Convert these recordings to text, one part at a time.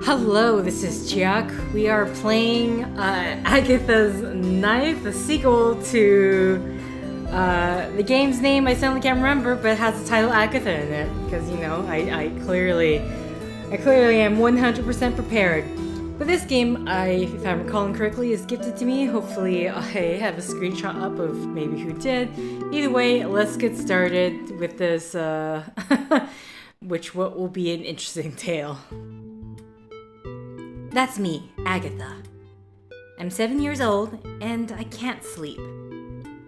Hello, this is Chiak. We are playing Agatha's Knife, the sequel to the game's name I suddenly can't remember, but it has the title Agatha in it because I clearly am 100% prepared. But this game, if I'm recalling correctly, is gifted to me. Hopefully, I have a screenshot up of maybe who did. Either way, let's get started with this, what will be an interesting tale. That's me, Agatha. I'm 7 years old, and I can't sleep.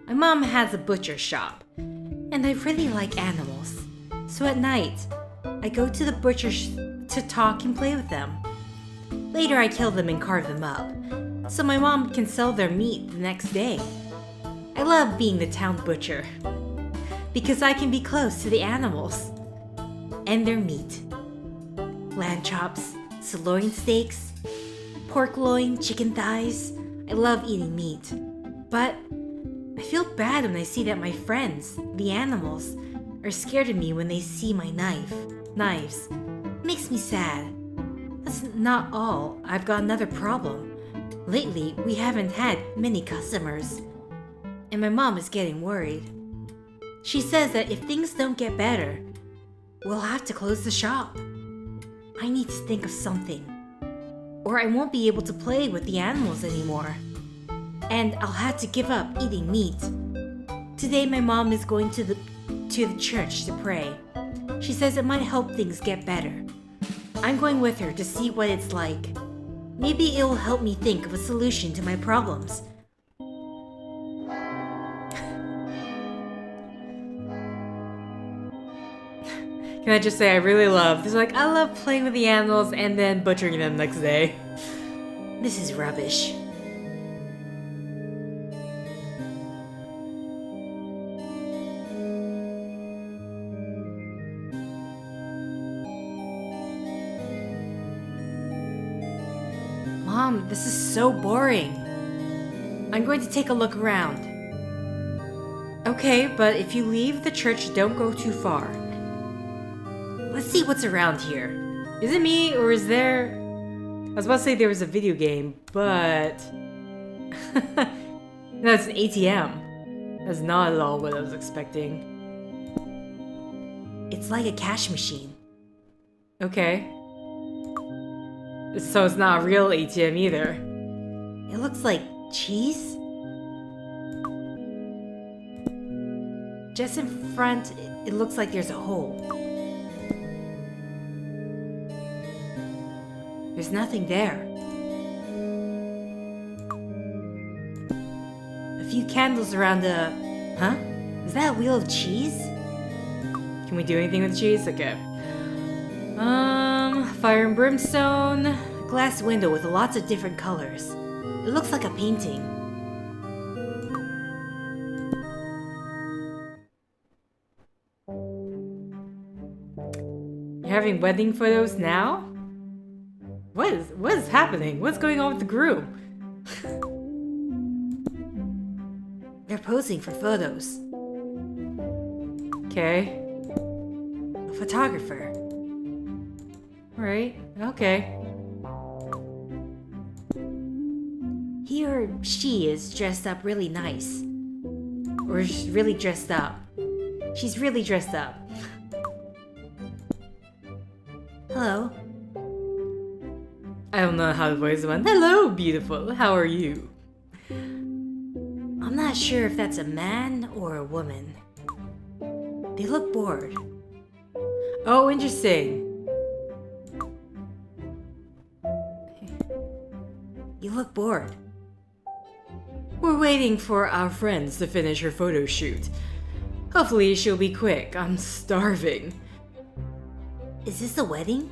My mom has a butcher shop, and I really like animals. So at night, I go to the butcher to talk and play with them. Later, I kill them and carve them up, so my mom can sell their meat the next day. I love being the town butcher, because I can be close to the animals and their meat. Lamb chops, sirloin steaks, pork loin, chicken thighs. I love eating meat, but I feel bad when I see that my friends, the animals, are scared of me when they see my knives. It makes me sad. That's not all. I've got another problem. Lately, we haven't had many customers, and my mom is getting worried. She says that if things don't get better, we'll have to close the shop. I need to think of something, or I won't be able to play with the animals anymore, and I'll have to give up eating meat. Today my mom is going to the church to pray. She says it might help things get better. I'm going with her to see what it's like. Maybe it'll help me think of a solution to my problems. Can I just say I really love this? I love playing with the animals and then butchering them next day. This is rubbish. Mom, this is so boring. I'm going to take a look around. Okay, but if you leave the church, don't go too far. Let's see what's around here. Is it me, or is there... I was about to say there was a video game, but... No, it's an ATM. That's not at all what I was expecting. It's like a cash machine. Okay. So it's not a real ATM either. It looks like cheese? Just in front, it looks like there's a hole. There's nothing there. A few candles around the... Huh? Is that a wheel of cheese? Can we do anything with cheese? Okay. Fire and brimstone. Glass window with lots of different colors. It looks like a painting. You're having wedding photos now? What is happening? What's going on with the groom? They're posing for photos. Okay. A photographer. Alright, okay. He or she is dressed up really nice. Or really dressed up. She's really dressed up. Hello. I don't know how the voice went. Hello, beautiful. How are you? I'm not sure if that's a man or a woman. They look bored. Oh, interesting. You look bored. We're waiting for our friends to finish her photo shoot. Hopefully she'll be quick. I'm starving. Is this a wedding?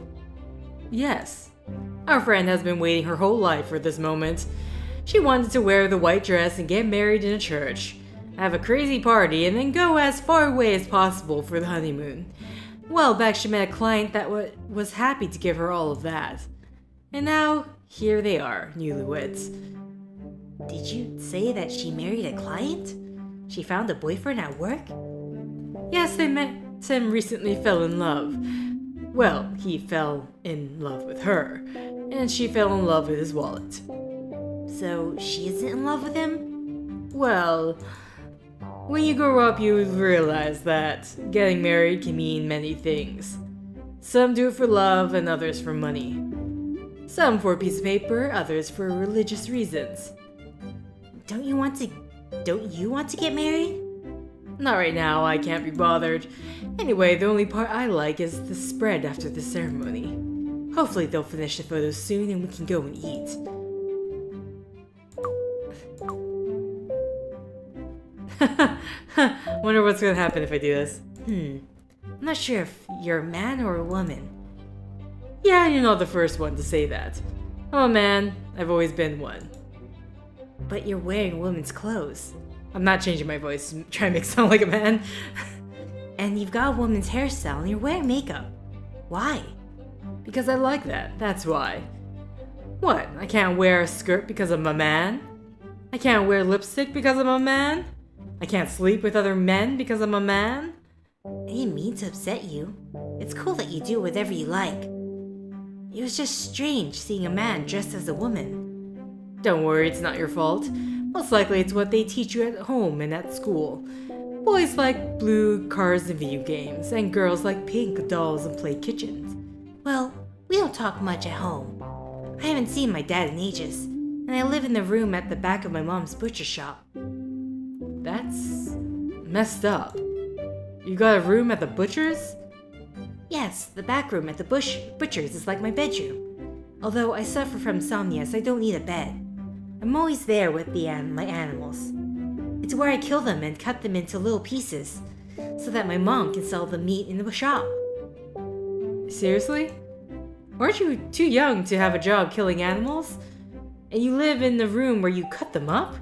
Yes. Our friend has been waiting her whole life for this moment. She wanted to wear the white dress and get married in a church, have a crazy party, and then go as far away as possible for the honeymoon. A while back she met a client that was happy to give her all of that. And now, here they are, newlyweds. Did you say that she married a client? She found a boyfriend at work? Yes, they met him recently, fell in love. Well, he fell in love with her. and she fell in love with his wallet. So she isn't in love with him? Well, when you grow up, you realize that getting married can mean many things. Some do it for love and others for money. Some for a piece of paper, others for religious reasons. Don't you want to get married? Not right now, I can't be bothered. Anyway, the only part I like is the spread after the ceremony. Hopefully they'll finish the photos soon and we can go and eat. Wonder what's gonna happen if I do this. I'm not sure if you're a man or a woman. Yeah, you're not the first one to say that. I'm a man, I've always been one. But you're wearing a woman's clothes. I'm not changing my voice to try and make it sound like a man. And you've got a woman's hairstyle and you're wearing makeup. Why? Because I like that, that's why. What, I can't wear a skirt because I'm a man? I can't wear lipstick because I'm a man? I can't sleep with other men because I'm a man? I didn't mean to upset you. It's cool that you do whatever you like. It was just strange seeing a man dressed as a woman. Don't worry, it's not your fault. Most likely it's what they teach you at home and at school. Boys like blue cars and video games, and girls like pink dolls and play kitchens. Well, we don't talk much at home. I haven't seen my dad in ages, and I live in the room at the back of my mom's butcher shop. That's messed up. You got a room at the butcher's? Yes, the back room at the butcher's is like my bedroom. Although I suffer from insomnia, so I don't need a bed. I'm always there with my animals. It's where I kill them and cut them into little pieces, so that my mom can sell the meat in the shop. Seriously? Aren't you too young to have a job killing animals? And you live in the room where you cut them up?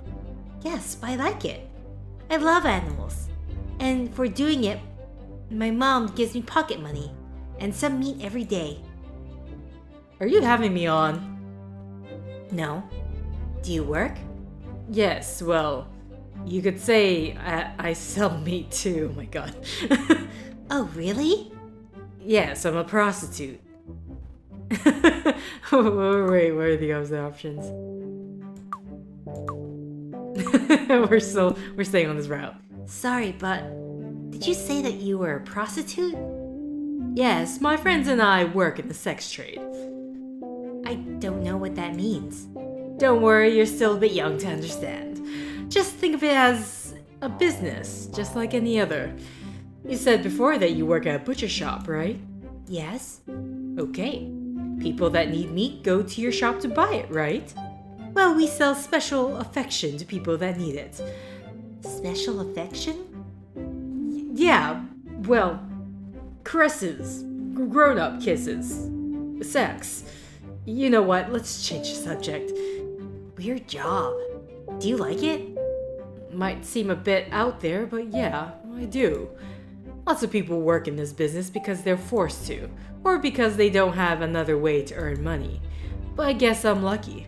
Yes, but I like it. I love animals. And for doing it, my mom gives me pocket money and some meat every day. Are you having me on? No. Do you work? Yes, well, you could say I sell meat too. Oh my god. Oh, really? Yes, I'm a prostitute. Wait, what are the other options? we're staying on this route. Sorry, but did you say that you were a prostitute? Yes, my friends and I work in the sex trade. I don't know what that means. Don't worry, you're still a bit young to understand. Just think of it as a business, just like any other. You said before that you work at a butcher shop, right? Yes. Okay. People that need meat go to your shop to buy it, right? Well, we sell special affection to people that need it. Special affection? Yeah, well, caresses, grown-up kisses, sex. You know what, let's change the subject. Weird job. Do you like it? Might seem a bit out there, but yeah, I do. Lots of people work in this business because they're forced to, or because they don't have another way to earn money. But I guess I'm lucky.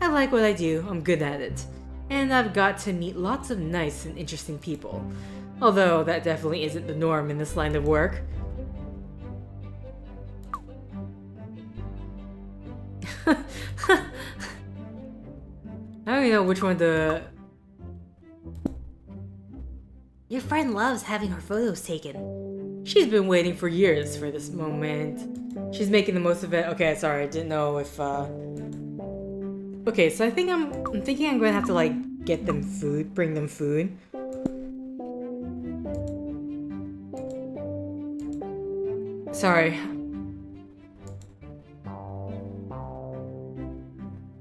I like what I do, I'm good at it. And I've got to meet lots of nice and interesting people. Although that definitely isn't the norm in this line of work. I don't even know which one to... Your friend loves having her photos taken. She's been waiting for years for this moment. She's making the most of it. Okay, sorry, I didn't know if Okay, so I'm thinking I'm gonna have to like get them food, bring them food. Sorry.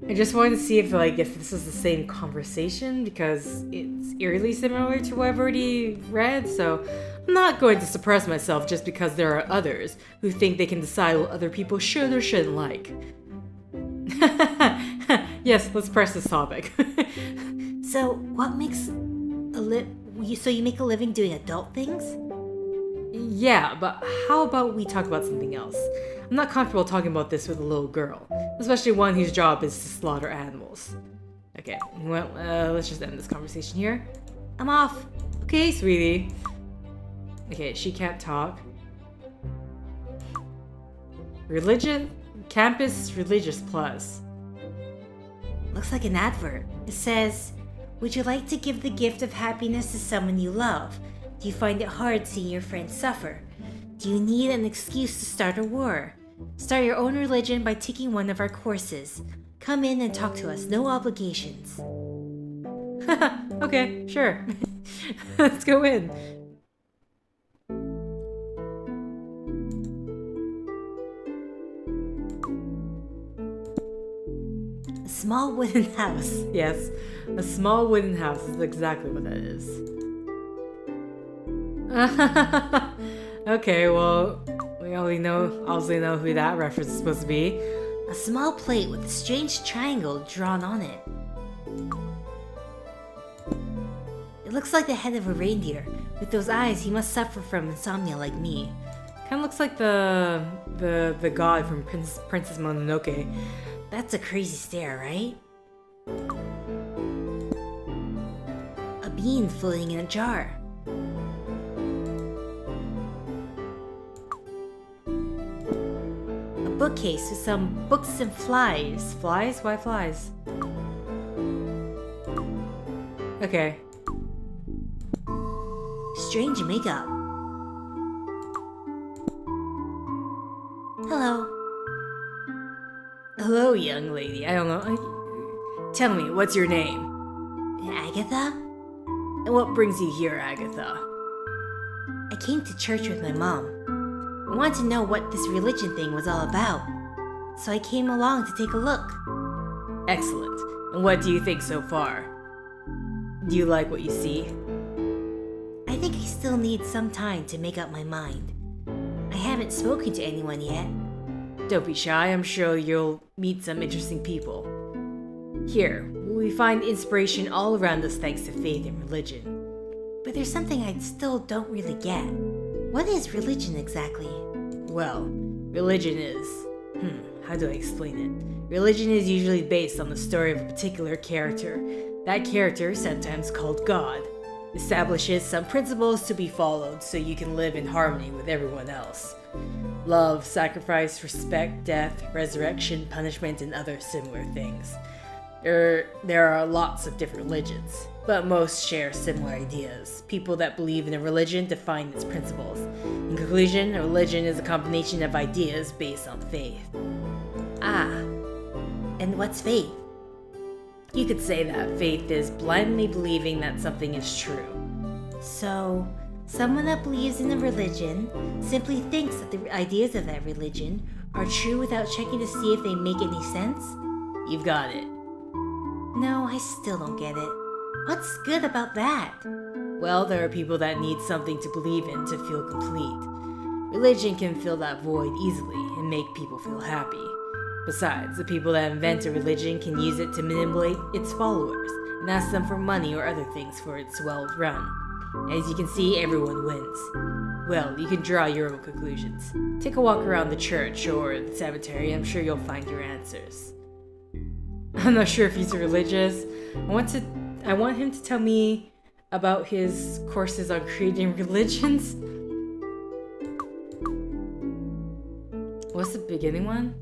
I just wanted to see if this is the same conversation because it's eerily similar to what I've already read, so I'm not going to suppress myself just because there are others who think they can decide what other people should or shouldn't like. Yes, let's press this topic. So, what makes so you make a living doing adult things? Yeah, but how about we talk about something else? I'm not comfortable talking about this with a little girl, especially one whose job is to slaughter animals. Okay, well, let's just end this conversation here. I'm off. Okay, sweetie. Okay, she can't talk. Religion? Campus Religious Plus. Looks like an advert. It says, would you like to give the gift of happiness to someone you love? Do you find it hard seeing your friends suffer? Do you need an excuse to start a war? Start your own religion by taking one of our courses. Come in and talk to us, no obligations. Okay, sure. Let's go in. A small wooden house. Yes, a small wooden house is exactly what that is. Okay, well, we obviously know who that reference is supposed to be. A small plate with a strange triangle drawn on it. It looks like the head of a reindeer. With those eyes, he must suffer from insomnia like me. Kind of looks like the god from Princess Mononoke. That's a crazy stare, right? A bean floating in a jar. A bookcase with some books and flies. Flies? Why flies? Okay. Strange makeup. Hello. Hello, young lady. I don't know. Tell me, what's your name? Agatha? And what brings you here, Agatha? I came to church with my mom. I wanted to know what this religion thing was all about. So I came along to take a look. Excellent. And what do you think so far? Do you like what you see? I think I still need some time to make up my mind. I haven't spoken to anyone yet. Don't be shy, I'm sure you'll meet some interesting people. Here, we find inspiration all around us thanks to faith and religion. But there's something I still don't really get. What is religion exactly? Well, religion is... how do I explain it? Religion is usually based on the story of a particular character. That character, sometimes called God, establishes some principles to be followed so you can live in harmony with everyone else. Love, sacrifice, respect, death, resurrection, punishment, and other similar things. There are lots of different religions, but most share similar ideas. People that believe in a religion define its principles. In conclusion, a religion is a combination of ideas based on faith. Ah, and what's faith? You could say that faith is blindly believing that something is true. So, someone that believes in a religion simply thinks that the ideas of that religion are true without checking to see if they make any sense? You've got it. No, I still don't get it. What's good about that? Well, there are people that need something to believe in to feel complete. Religion can fill that void easily and make people feel happy. Besides, the people that invent a religion can use it to manipulate its followers and ask them for money or other things for its well run. As you can see, everyone wins. Well, you can draw your own conclusions. Take a walk around the church or the cemetery, I'm sure you'll find your answers. I'm not sure if he's religious. I want him to tell me about his courses on creating religions. What's the beginning one?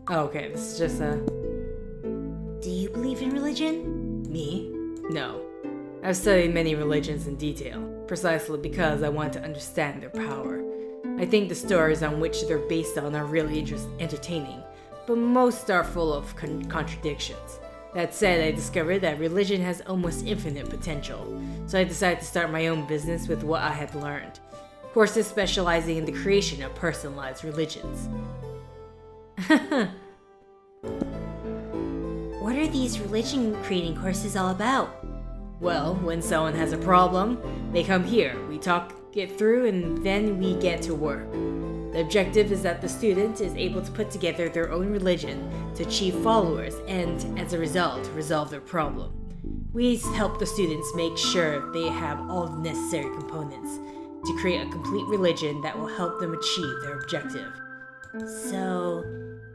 Oh, okay, this is just a... Do you believe in religion? Me? No. I've studied many religions in detail, precisely because I want to understand their power. I think the stories on which they're based on are really entertaining, but most are full of contradictions. That said, I discovered that religion has almost infinite potential, so I decided to start my own business with what I had learned. Courses specializing in the creation of personalized religions. What are these religion creating courses all about? Well, when someone has a problem, they come here, we talk it through, and then we get to work. The objective is that the student is able to put together their own religion to achieve followers and, as a result, resolve their problem. We help the students make sure they have all the necessary components to create a complete religion that will help them achieve their objective. So,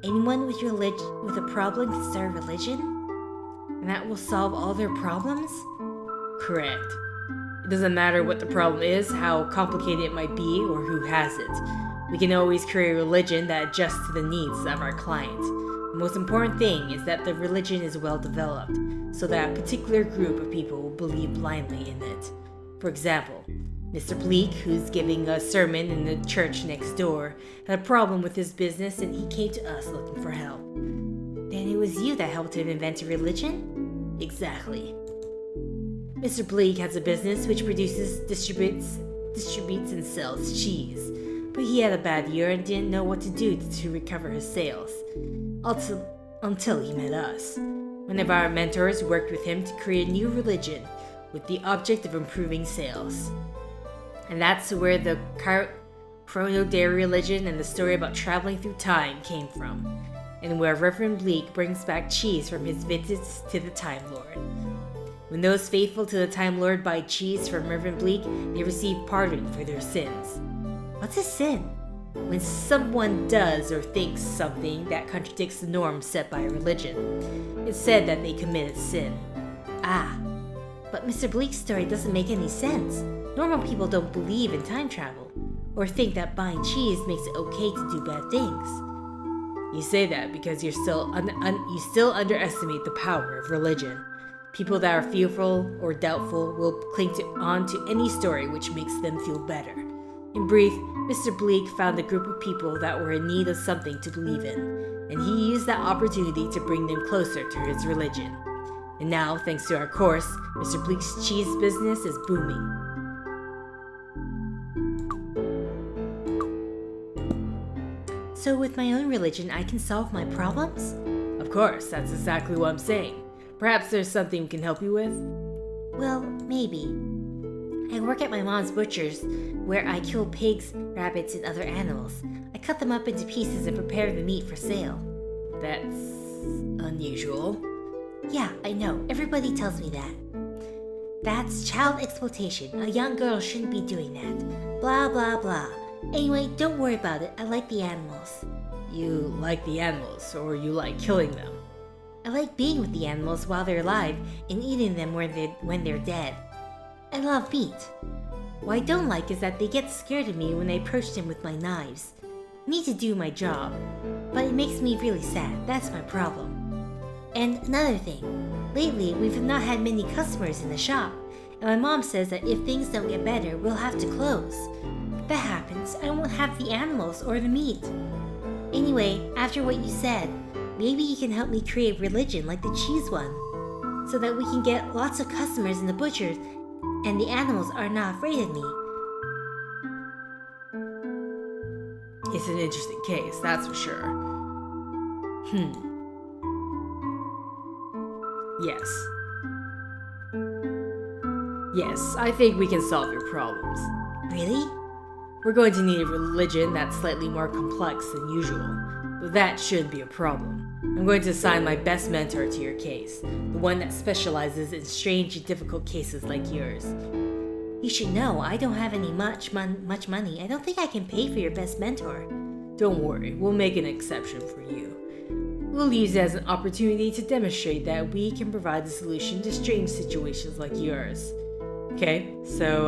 anyone with a problem can start a religion? And that will solve all their problems? Correct. It doesn't matter what the problem is, how complicated it might be, or who has it. We can always create a religion that adjusts to the needs of our client. The most important thing is that the religion is well developed, so that a particular group of people will believe blindly in it. For example, Mr. Bleak, who's giving a sermon in the church next door, had a problem with his business and he came to us looking for help. Then it was you that helped him invent a religion? Exactly. Mr. Bleak has a business which distributes and sells cheese, but he had a bad year and didn't know what to do to recover his sales. Until he met us. One of our mentors worked with him to create a new religion with the object of improving sales. And that's where the Chrono Dairy religion and the story about traveling through time came from, and where Reverend Bleak brings back cheese from his visits to the Time Lord. When those faithful to the Time Lord buy cheese from Reverend Bleak, they receive pardon for their sins. What's a sin? When someone does or thinks something that contradicts the norms set by a religion. It's said that they committed sin. Ah, but Mr. Bleak's story doesn't make any sense. Normal people don't believe in time travel, or think that buying cheese makes it okay to do bad things. You say that because you still underestimate the power of religion. People that are fearful or doubtful will cling on to any story which makes them feel better. In brief, Mr. Bleak found a group of people that were in need of something to believe in, and he used that opportunity to bring them closer to his religion. And now, thanks to our course, Mr. Bleak's cheese business is booming. So with my own religion, I can solve my problems? Of course, that's exactly what I'm saying. Perhaps there's something we can help you with? Well, maybe. I work at my mom's butcher's, where I kill pigs, rabbits, and other animals. I cut them up into pieces and prepare the meat for sale. That's unusual. Yeah, I know. Everybody tells me that. That's child exploitation. A young girl shouldn't be doing that. Blah, blah, blah. Anyway, don't worry about it. I like the animals. You like the animals, or you like killing them? I like being with the animals while they're alive and eating them when they're dead. I love meat. What I don't like is that they get scared of me when I approach them with my knives. I need to do my job, but it makes me really sad. That's my problem. And another thing, lately we've not had many customers in the shop, and my mom says that if things don't get better, we'll have to close. If that happens, I won't have the animals or the meat. Anyway, after what you said, maybe you can help me create religion like the cheese one, so that we can get lots of customers in the butchers and the animals are not afraid of me. It's an interesting case, that's for sure. Yes, I think we can solve your problems. Really? We're going to need a religion that's slightly more complex than usual, but that shouldn't be a problem. I'm going to assign my best mentor to your case, the one that specializes in strange and difficult cases like yours. You should know, I don't have any much money. I don't think I can pay for your best mentor. Don't worry, we'll make an exception for you. We'll use it as an opportunity to demonstrate that we can provide a solution to strange situations like yours. Okay, so,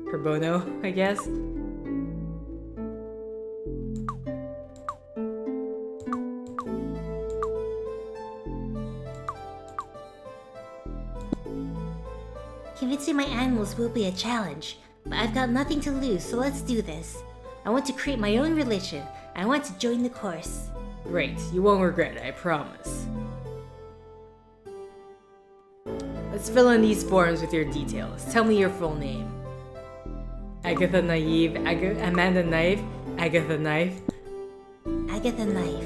pro bono, I guess? Convincing my animals will be a challenge, but I've got nothing to lose, so let's do this. I want to create my own religion. I want to join the course. Great, you won't regret it, I promise. Let's fill in these forms with your details. Tell me your full name. Agatha Naive, Amanda Knife, Agatha Knife. Agatha Knife.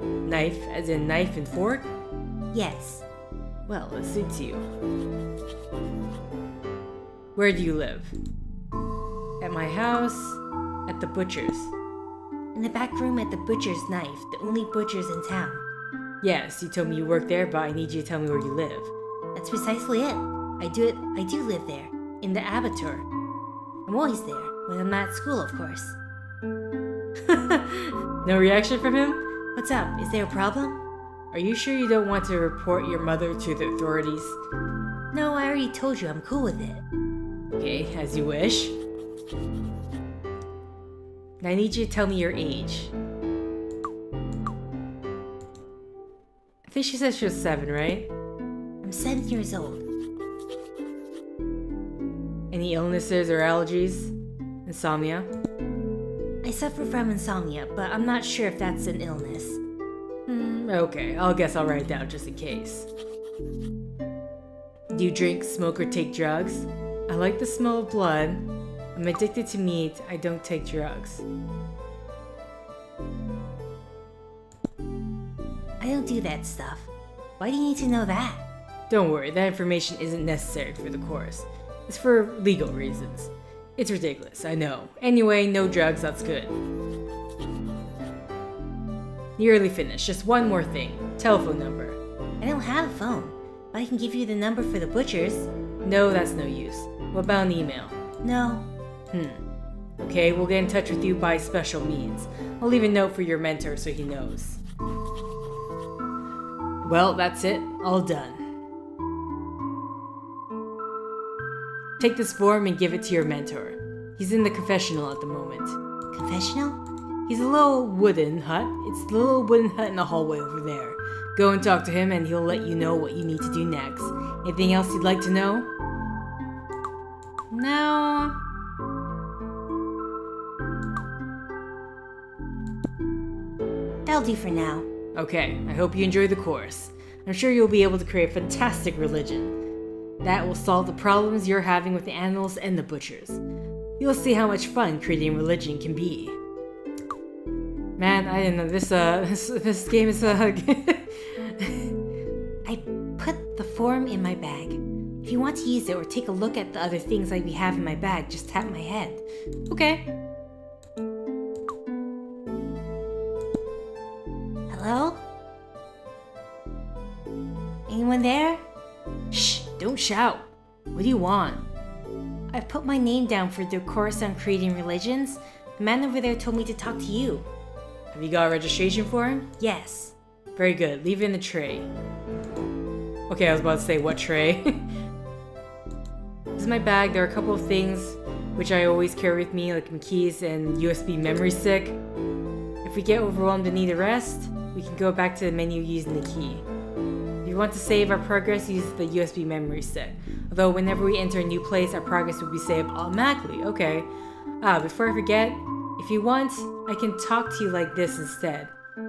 Knife as in knife and fork? Yes. Well, it suits you. Where do you live? At my house, at the butcher's. In the back room at the Butcher's Knife, the only butcher's in town. Yes, you told me you work there, but I need you to tell me where you live. That's precisely it. I do live there, in the abattoir. I'm always there, when I'm not at school, of course. No reaction from him? What's up? Is there a problem? Are you sure you don't want to report your mother to the authorities? No, I already told you I'm cool with it. Okay, as you wish. Now I need you to tell me your age. I think she said she was 7, right? I'm 7 years old. Any illnesses or allergies? Insomnia? I suffer from insomnia, but I'm not sure if that's an illness. Okay, I'll guess I'll write it down just in case. Do you drink, smoke, or take drugs? I like the smell of blood. I'm addicted to meat. I don't take drugs. I don't do that stuff. Why do you need to know that? Don't worry, that information isn't necessary for the course. It's for legal reasons. It's ridiculous, I know. Anyway, no drugs, that's good. Nearly finished. Just one more thing. Telephone number. I don't have a phone, but I can give you the number for the butchers. No, that's no use. What about an email? No. Okay, we'll get in touch with you by special means. I'll leave a note for your mentor so he knows. Well, that's it. All done. Take this form and give it to your mentor. He's in the confessional at the moment. Confessional? He's a little wooden hut. It's the little wooden hut in the hallway over there. Go and talk to him and he'll let you know what you need to do next. Anything else you'd like to know? No. That'll do for now. Okay, I hope you enjoy the course. I'm sure you'll be able to create a fantastic religion that will solve the problems you're having with the animals and the butchers. You'll see how much fun creating religion can be. Man, I didn't know this game is I put the form in my bag. If you want to use it or take a look at the other things I have in my bag, just tap my head. Okay. Hello? Anyone there? Shh, don't shout. What do you want? I've put my name down for the course on creating religions. The man over there told me to talk to you. Have you got a registration form? Yes. Very good. Leave it in the tray. Okay, I was about to say, what tray? This is my bag. There are a couple of things which I always carry with me, like my keys and USB memory stick. If we get overwhelmed and need a rest, we can go back to the menu using the key. If you want to save our progress, use the USB memory stick. Although whenever we enter a new place, our progress will be saved automatically. Okay. Before I forget, if you want, I can talk to you like this instead.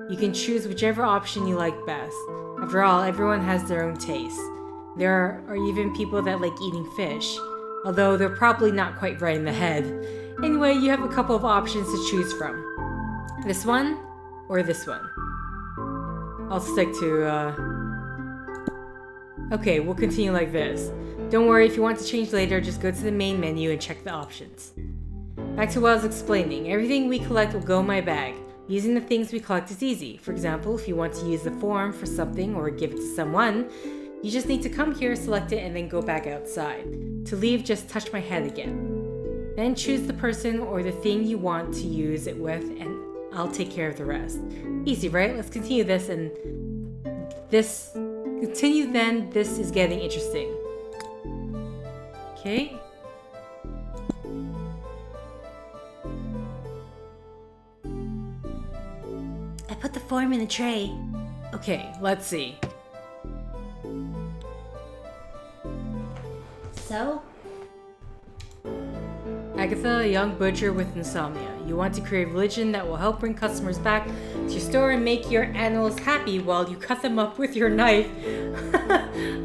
You can choose whichever option you like best. After all, everyone has their own taste. There are even people that like eating fish, although they're probably not quite right in the head. Anyway, you have a couple of options to choose from. This one, or this one. I'll stick to, Okay, we'll continue like this. Don't worry, if you want to change later, just go to the main menu and check the options. Back to what I was explaining. Everything we collect will go in my bag. Using the things we collect is easy. For example, if you want to use the form for something or give it to someone, you just need to come here, select it, and then go back outside. To leave, just touch my head again. Then choose the person or the thing you want to use it with, and I'll take care of the rest. Easy, right? Let's continue this and this. Continue then, this is getting interesting. Okay. I put the form in the tray. Okay, let's see. So? Agatha, a young butcher with insomnia. You want to create a religion that will help bring customers back to your store and make your animals happy while you cut them up with your knife.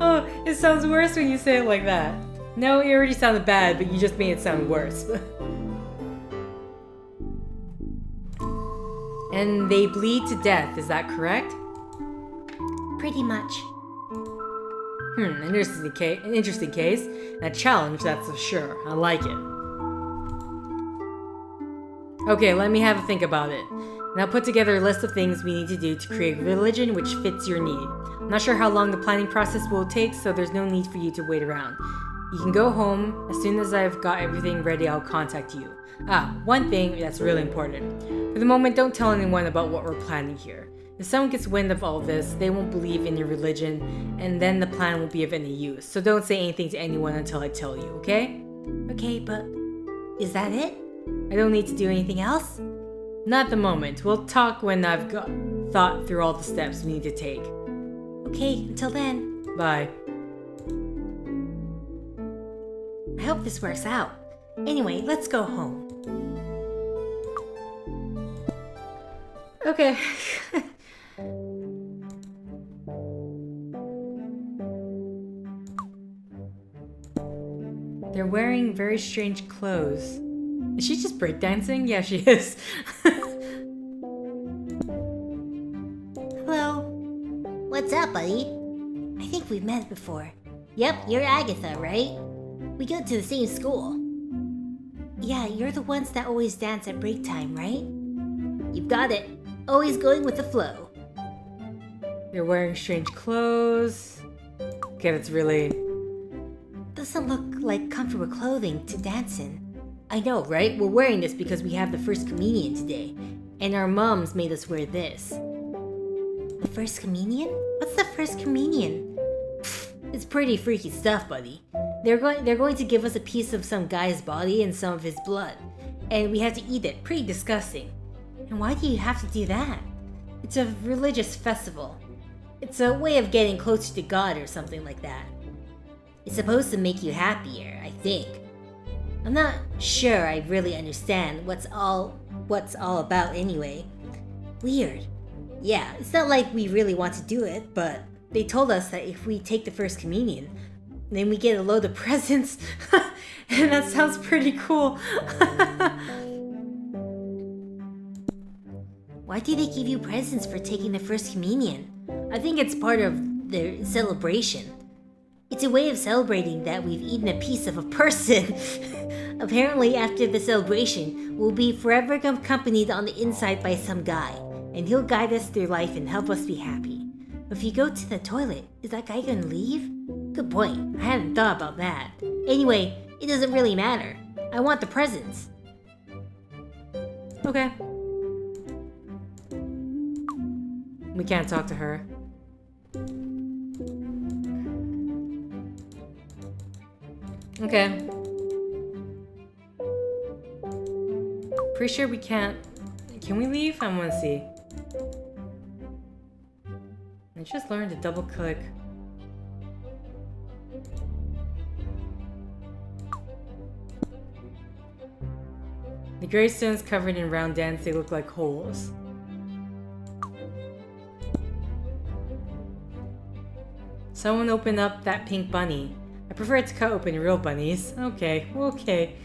Oh, it sounds worse when you say it like that. No, it already sounded bad, but you just made it sound worse. And they bleed to death, is that correct? Pretty much. An interesting case. And a challenge, that's for sure. I like it. Okay, let me have a think about it. Now put together a list of things we need to do to create a religion which fits your need. I'm not sure how long the planning process will take, so there's no need for you to wait around. You can go home. As soon as I've got everything ready, I'll contact you. One thing that's really important. For the moment, don't tell anyone about what we're planning here. If someone gets wind of all this, they won't believe in your religion, and then the plan won't be of any use. So don't say anything to anyone until I tell you, okay? Okay, but is that it? I don't need to do anything else? Not at the moment. We'll talk when I've thought through all the steps we need to take. Okay, until then. Bye. I hope this works out. Anyway, let's go home. Okay. They're wearing very strange clothes. Is she just breakdancing? Yeah, she is. Hello. What's up, buddy? I think we've met before. Yep, you're Agatha, right? We go to the same school. Yeah, you're the ones that always dance at break time, right? You've got it. Always going with the flow. They're wearing strange clothes. Okay, that's really... Doesn't look like comfortable clothing to dance in. I know, right? We're wearing this because we have the first communion today. And our moms made us wear this. The first communion? What's the first communion? It's pretty freaky stuff, buddy. They're going to give us a piece of some guy's body and some of his blood. And we have to eat it. Pretty disgusting. And why do you have to do that? It's a religious festival. It's a way of getting closer to God or something like that. It's supposed to make you happier, I think. I'm not sure I really understand what's all about anyway. Weird. Yeah, it's not like we really want to do it, but they told us that if we take the first communion, then we get a load of presents. And that sounds pretty cool. Why do they give you presents for taking the first communion? I think it's part of their celebration. It's a way of celebrating that we've eaten a piece of a person. Apparently, after the celebration, we'll be forever accompanied on the inside by some guy, and he'll guide us through life and help us be happy. If you go to the toilet, is that guy gonna leave? Good point. I hadn't thought about that. Anyway, it doesn't really matter. I want the presents. Okay. We can't talk to her. Okay. Pretty sure we can't... Can we leave? I want to see. I just learned to double click. The gravestones covered in round dents, they look like holes. Someone open up that pink bunny. I prefer to cut open real bunnies. Okay, okay.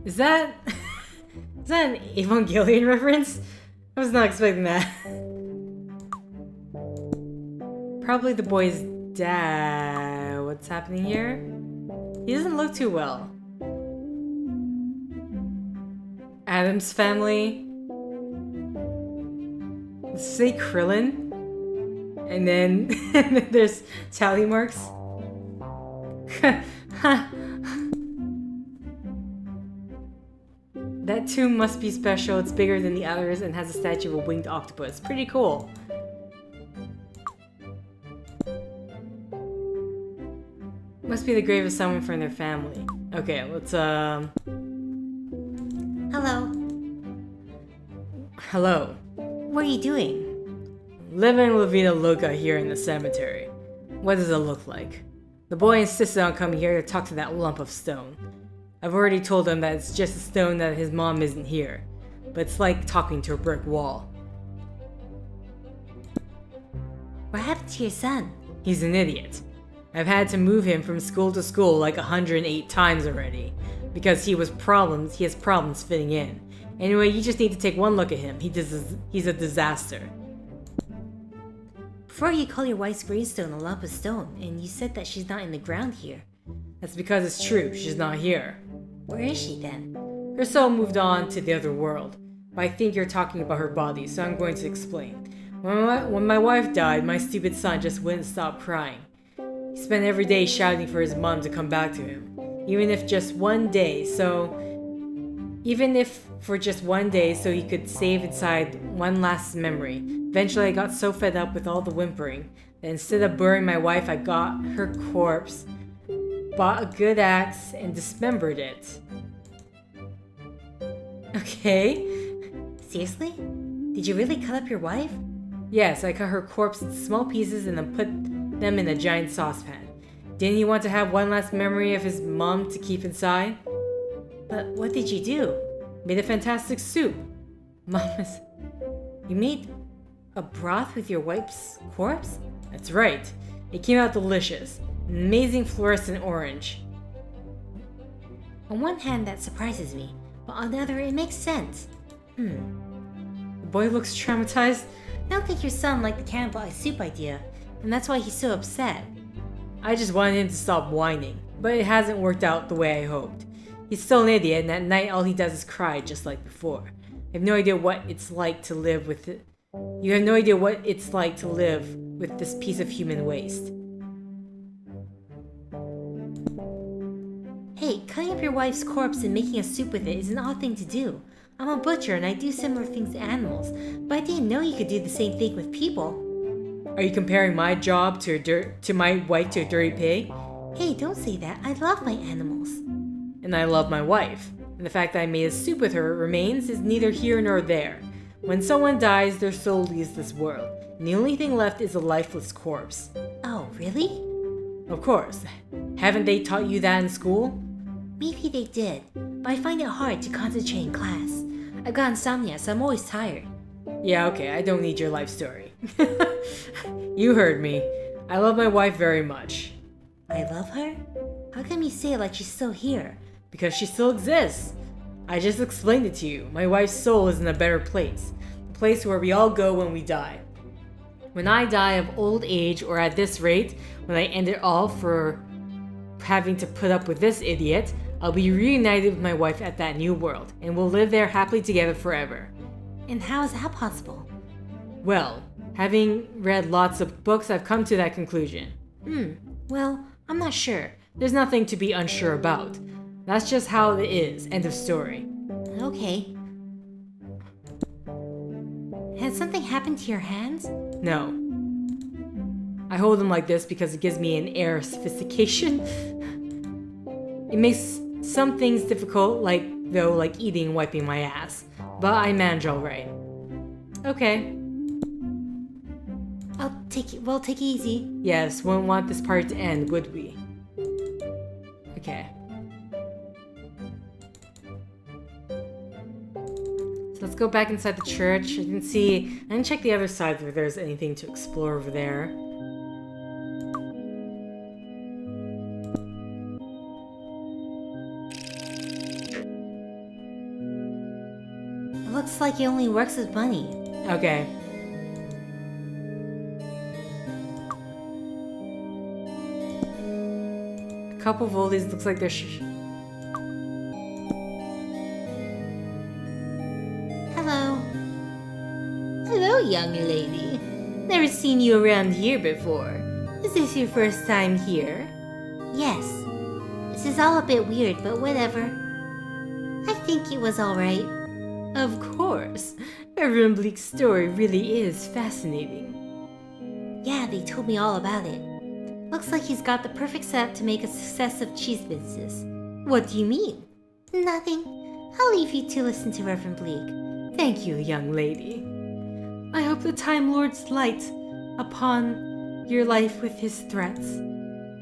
Is that... Is that an Evangelion reference? I was not expecting that. Probably the boy's dad. What's happening here? He doesn't look too well. Adam's family. Say Krillin. And then, and then there's tally marks. That tomb must be special. It's bigger than the others and has a statue of a winged octopus. Pretty cool. Must be the grave of someone from their family. Okay, let's Hello. Hello. What are you doing? Living La Vida Loca here in the cemetery. What does it look like? The boy insisted on coming here to talk to that lump of stone. I've already told him that it's just a stone that his mom isn't here, but it's like talking to a brick wall. What happened to your son? He's an idiot. I've had to move him from school to school like 108 times already, because he has problems fitting in. Anyway, you just need to take one look at him. He's a disaster. Before you call your wife's gravestone a lump of stone, and you said that she's not in the ground here. That's because it's true, she's not here. Where is she then? Her soul moved on to the other world, but I think you're talking about her body, so I'm going to explain. When my wife died, my stupid son just wouldn't stop crying. He spent every day shouting for his mom to come back to him, even if for just one day, so he could save inside one last memory. Eventually, I got so fed up with all the whimpering that instead of burying my wife, I got her corpse, bought a good axe, and dismembered it. Okay. Seriously? Did you really cut up your wife? Yes, I cut her corpse into small pieces and then put them in a giant saucepan. Didn't he want to have one last memory of his mom to keep inside? But what did you do? Made a fantastic soup. You made a broth with your wife's corpse? That's right. It came out delicious. An amazing fluorescent orange. On one hand, that surprises me, but on the other, it makes sense. The boy looks traumatized. I don't think your son liked the cannibalized soup idea, and that's why he's so upset. I just wanted him to stop whining, but it hasn't worked out the way I hoped. He's still an idiot, and at night all he does is cry just like before. I have no idea what it's like to live with it. You have no idea what it's like to live with this piece of human waste. Hey, cutting up your wife's corpse and making a soup with it is an odd thing to do. I'm a butcher and I do similar things to animals, but I didn't know you could do the same thing with people. Are you comparing my job to my wife to a dirty pig? Hey, don't say that. I love my animals. And I love my wife. And the fact that I made a soup with her remains is neither here nor there. When someone dies, their soul leaves this world, and the only thing left is a lifeless corpse. Oh, really? Of course. Haven't they taught you that in school? Maybe they did, but I find it hard to concentrate in class. I've got insomnia, so I'm always tired. Yeah, okay, I don't need your life story. You heard me. I love my wife very much. I love her? How come you say it like she's still here? Because she still exists. I just explained it to you. My wife's soul is in a better place. The place where we all go when we die. When I die of old age, or at this rate, when I end it all for having to put up with this idiot, I'll be reunited with my wife at that new world, and we'll live there happily together forever. And how is that possible? Well, having read lots of books, I've come to that conclusion. Well, I'm not sure. There's nothing to be unsure about. That's just how it is. End of story. Okay. Has something happened to your hands? No. I hold them like this because it gives me an air of sophistication. It makes some things difficult, like eating and wiping my ass. But I manage alright. Okay. Take it easy. Yes, wouldn't want this party to end, would we? Okay. So let's go back inside the church. I didn't check the other side if there's anything to explore over there. It looks like it only works with money. Okay. A couple of oldies looks like they're Hello. Hello, young lady. Never seen you around here before. Is this your first time here? Yes. This is all a bit weird, but whatever. I think it was alright. Of course. Reverend Bleak's story really is fascinating. Yeah, they told me all about it. Looks like he's got the perfect setup to make a success of cheese business. What do you mean? Nothing. I'll leave you to listen to Reverend Bleak. Thank you, young lady. I hope the Time Lord's light upon your life with his threats.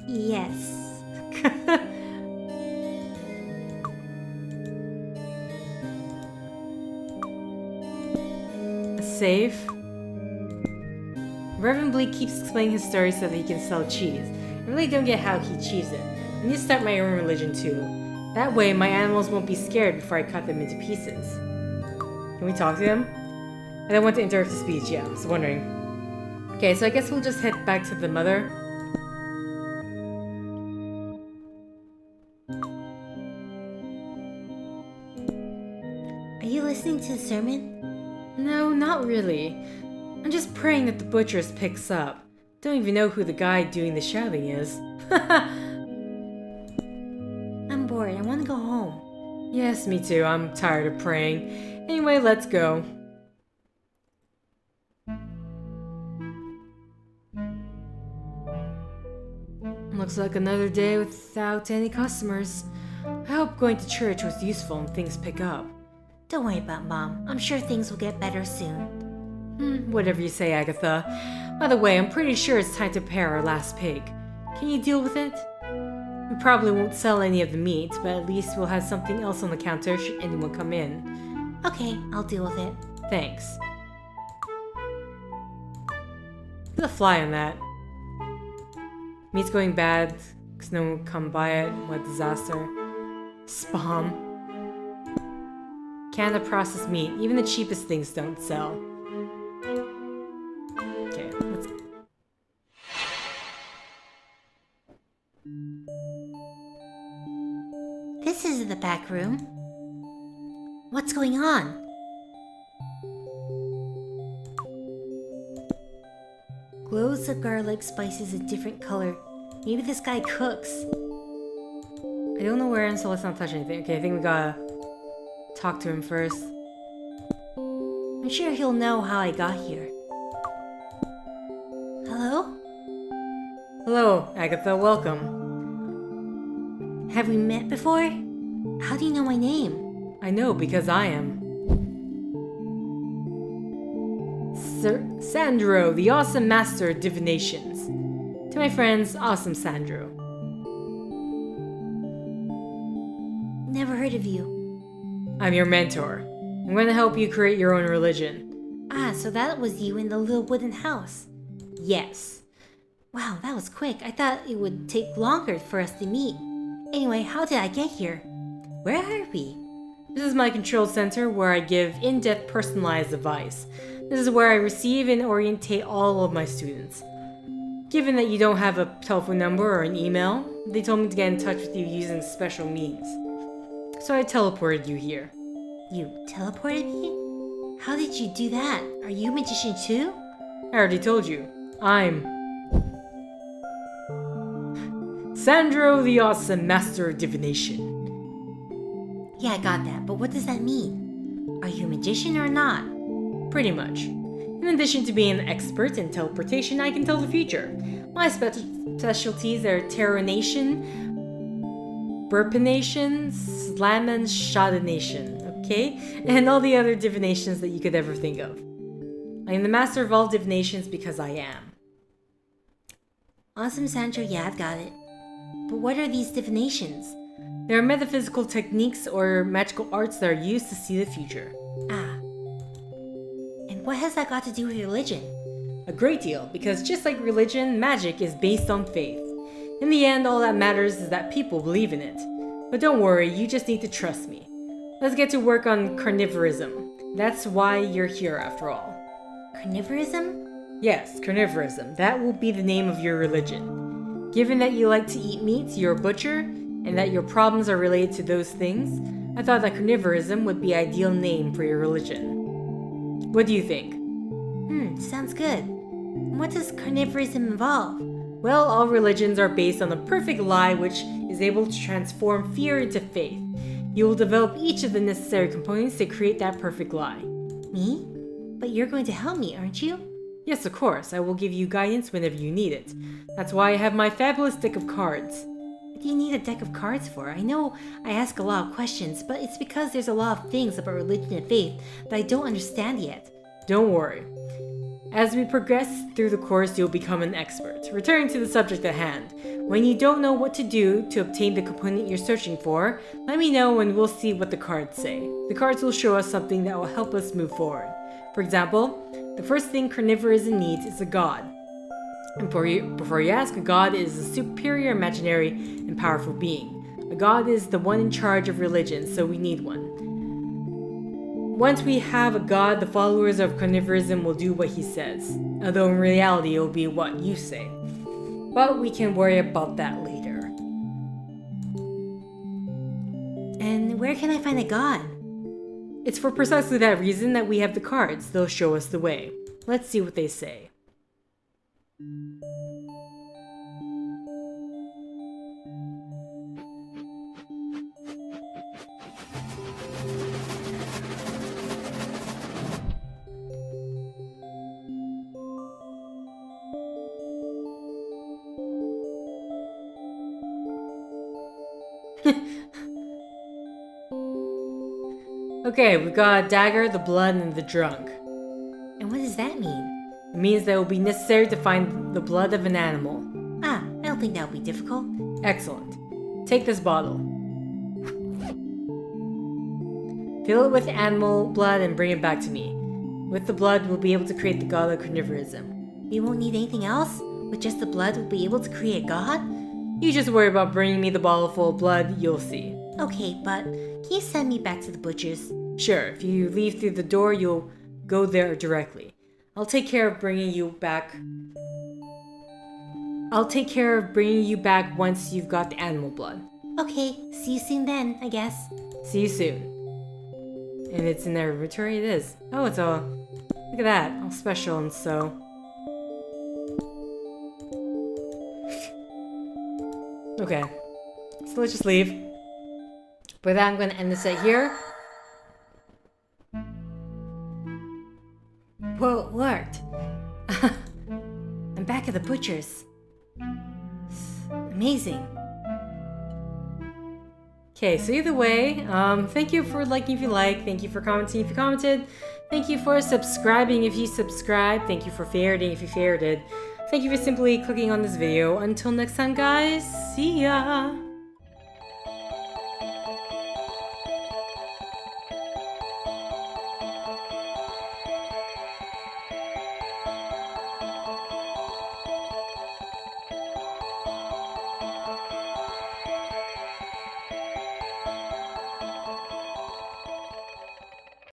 Yes. A safe. Reverend Bleak keeps explaining his story so that he can sell cheese. I really don't get how he achieves it. I need to start my own religion too. That way, my animals won't be scared before I cut them into pieces. Can we talk to him? I don't want to interrupt the speech, yeah, I was wondering. Okay, so I guess we'll just head back to the mother. Are you listening to the sermon? No, not really. I'm just praying that the butchers picks up. Don't even know who the guy doing the shouting is. I'm bored. I want to go home. Yes, me too. I'm tired of praying. Anyway, let's go. Looks like another day without any customers. I hope going to church was useful and things pick up. Don't worry about Mom. I'm sure things will get better soon. Whatever you say, Agatha. By the way, I'm pretty sure it's time to prepare our last pig. Can you deal with it? We probably won't sell any of the meat, but at least we'll have something else on the counter should anyone come in. Okay, I'll deal with it. Thanks. There's a fly on that. Meat's going bad because no one will come buy it. What a disaster. Spam. Canned or processed meat. Even the cheapest things don't sell. Okay, let's... This is the back room. What's going on? Glows of garlic spices a different color. Maybe this guy cooks. I don't know where I am, so let's not touch anything. Okay, I think we gotta talk to him first. I'm sure he'll know how I got here. Hello? Hello, Agatha, welcome. Have we met before? How do you know my name? I know because I am. Sir Sandro, the awesome master of divinations. To my friends, awesome Sandro. Never heard of you. I'm your mentor. I'm going to help you create your own religion. Ah, so that was you in the little wooden house. Yes. Wow, that was quick. I thought it would take longer for us to meet. Anyway, how did I get here? Where are we? This is my control center where I give in-depth personalized advice. This is where I receive and orientate all of my students. Given that you don't have a telephone number or an email, they told me to get in touch with you using special means. So I teleported you here. You teleported me? How did you do that? Are you a magician too? I already told you. I'm Sandro the awesome master of divination. Yeah, I got that, but what does that mean? Are you a magician or not? Pretty much. In addition to being an expert in teleportation, I can tell the future. My specialties are terranation, burpination, slamanshadination, okay? And all the other divinations that you could ever think of. I am the master of all divinations because I am. Awesome, Sandro, yeah, I've got it. But what are these divinations? They are metaphysical techniques or magical arts that are used to see the future. Ah. And what has that got to do with religion? A great deal, because just like religion, magic is based on faith. In the end, all that matters is that people believe in it. But don't worry, you just need to trust me. Let's get to work on Carnivorism. That's why you're here after all. Carnivorism? Yes, Carnivorism. That will be the name of your religion. Given that you like to eat meat, you're a butcher, and that your problems are related to those things, I thought that Carnivorism would be an ideal name for your religion. What do you think? Sounds good. What does carnivorism involve? Well, all religions are based on a perfect lie which is able to transform fear into faith. You will develop each of the necessary components to create that perfect lie. Me? But you're going to help me, aren't you? Yes, of course. I will give you guidance whenever you need it. That's why I have my fabulous deck of cards. What do you need a deck of cards for? I know I ask a lot of questions, but it's because there's a lot of things about religion and faith that I don't understand yet. Don't worry. As we progress through the course, you'll become an expert. Returning to the subject at hand, when you don't know what to do to obtain the component you're searching for, let me know and we'll see what the cards say. The cards will show us something that will help us move forward. For example, the first thing Carnivorism needs is a god. And before you ask, a god is a superior, imaginary, and powerful being. A god is the one in charge of religion, so we need one. Once we have a god, the followers of Carnivorism will do what he says, although in reality it will be what you say. But we can worry about that later. And where can I find a god? It's for precisely that reason that we have the cards. They'll show us the way. Let's see what they say. Okay, we got a dagger, the blood, and the drunk. And what does that mean? It means that it will be necessary to find the blood of an animal. Ah, I don't think that would be difficult. Excellent. Take this bottle. Fill it with animal blood and bring it back to me. With the blood, we'll be able to create the god of Carnivorism. We won't need anything else? With just the blood, we'll be able to create a god? You just worry about bringing me the bottle full of blood, you'll see. Okay, but can you send me back to the butcher's? Sure, if you leave through the door, you'll go there directly. I'll take care of bringing you back once you've got the animal blood. Okay, see you soon then, I guess. See you soon. And it's in their inventory, it is. Oh, it's all... Look at that, all special and so... Okay, so let's just leave. With that, I'm going to end the set here. Well, it worked. I'm back at the butcher's. Amazing. Okay, so either way, thank you for liking if you like, thank you for commenting if you commented, thank you for subscribing if you subscribed, thank you for favoriting if you favorited, thank you for simply clicking on this video. Until next time, guys, see ya!